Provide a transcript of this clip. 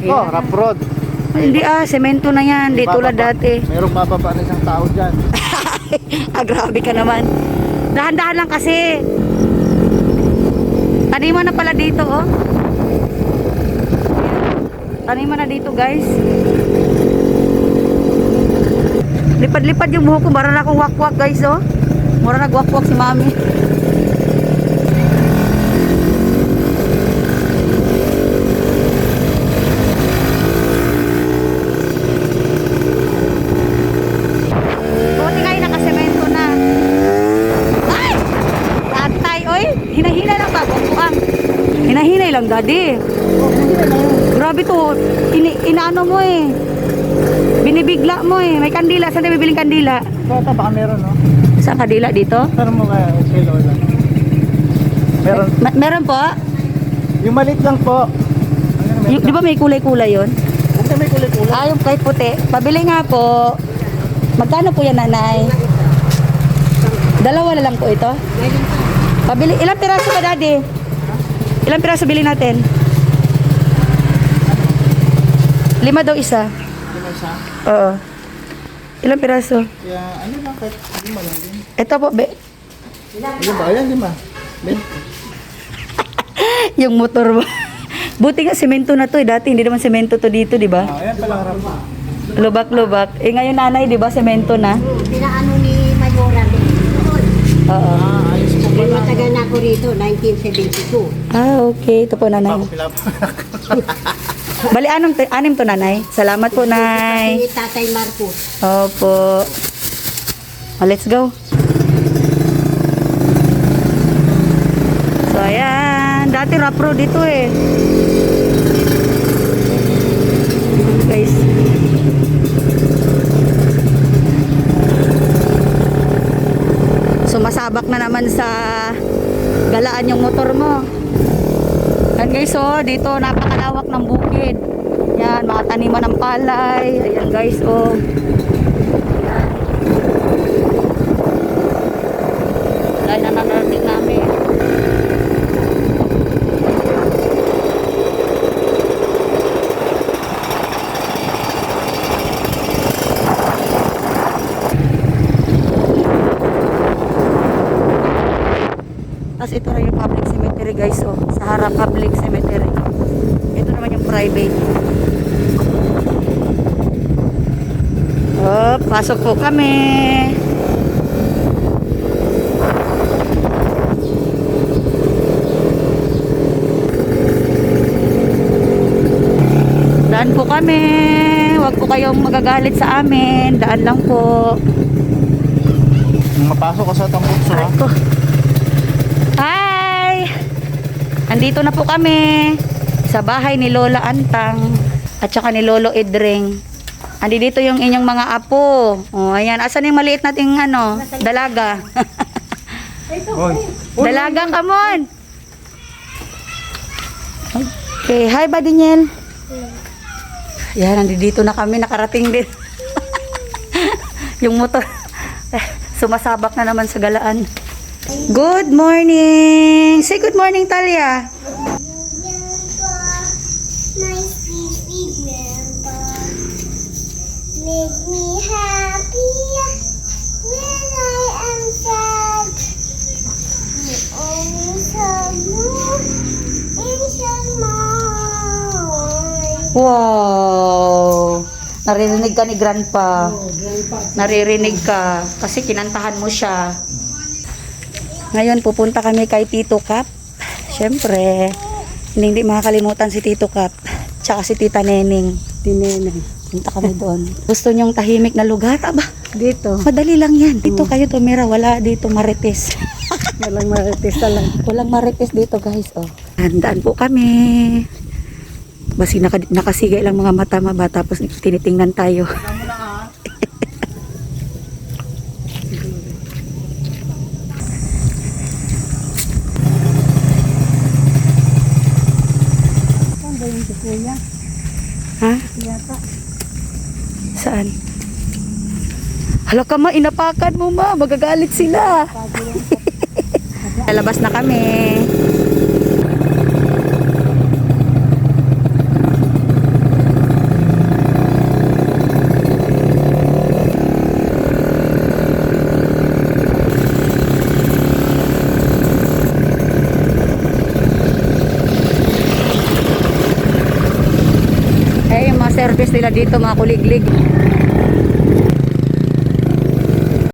Oh, rough road. Hindi semento na yan. Di tulad dati. Merong mababa na isang tao dyan. Grabe ka naman. Dahan-dahan lang kasi. Taniman na pala dito, oh. Taniman na dito, guys. Lipad-lipad yung buhok ko. Mara na akong wakwak, guys, oh. Mara nagwakwak si mami. Buti ngayon nakasemento na. Ay! Tatay, oy. Hinahinay lang ba? Bukuang. Hinahinay lang, daddy. Grabe to. Inaano mo eh. Binibigla mo eh. May kandila. Saan tayo bibiling kandila? Ito, baka meron, no? Saan kandila? Dito? Tanong mo kaya kay Lola. Meron. Meron po? Yung malit lang po. Di ba may kulay-kulay yun? Huwag na may kulit-kulit. Ah, yung kahit puti. Pabili nga po. Magkano po yan, nanay? Dalawa na lang po ito. Pabili. Ilang piraso ba, daddy? Ilang piraso bili natin? 5 daw isa. Ano isa? Oo. Ilang piraso? Kaya ano lang, kahit lima lang din. Ito po, be. Ano ba? Ayan, lima. Ben. Yung motor mo. Buti nga semento na to eh. Dati hindi naman semento to dito, di ba? Ayan pala harap. Lubak-lubak. Eh ngayon nanay, di ba, semento na? Pinaano ni Mayora din. Oo. Ayos po May pala. matagal na ako rito, 1972. Ah, okay. Ito po, nanay. Ako pinapanak. Bali, anim to, nanay. Salamat po, nay. Ni Tatay Marcos. Opo. Oh, let's go. So, ayan. Dati rough road dito eh. Guys. Sumasabak na naman sa galaan yung motor mo. Yan guys, oh, dito napakalawak ng bukid. Yan, mga taniman ng palay. Ayan guys, oh. Dahil na nanarating namin. Tapos ito na yung public cemetery guys, oh. Sa harap public cemetery. Ito naman yung private. Oh, pasok po kami. Daan po kami. Huwag po kayong magagalit sa amin. Daan lang po. Mapasok ka sa tambutso, ha? Ay ko. Hi! Andito na po kami sa bahay ni Lola Antang at saka ni Lolo Edring. Andi dito yung inyong mga apo. Oh, ayan. Asan yung maliit nating dalaga? Hoy. Dalagang kamon. Okay, hi Badiniel. Yan, nandito na kami, nakarating din. Yung motor sumasabak na naman sa galaan. Good morning. Say good morning, Talia. Make me happy when I am sad. You always have more inside my Wow. Naririnig ka ni Grandpa. Naririnig ka kasi kinantahan mo siya. Ngayon pupunta kami kay Tito Cap. Siyempre, hindi makakalimutan si Tito Cap. Tsaka si Tita Neneng. Tinenay. Punta kami doon. Gusto nyong tahimik na lugar? Aba, Dito. madali lang yan. Dito kayo tumira. Wala dito marites. Walang marites lang. Walang marites dito guys. Oh. Handaan po kami. Basi nakasigay lang mga mata maba. Tapos tinitingnan tayo. Saan ba yung kuya? Ha? Yata. Saan? Hala ka ma, inapakan mo ma. Magagalit sila. Lalabas na kami. Eh, yung mga service nila dito, mga kuliglig.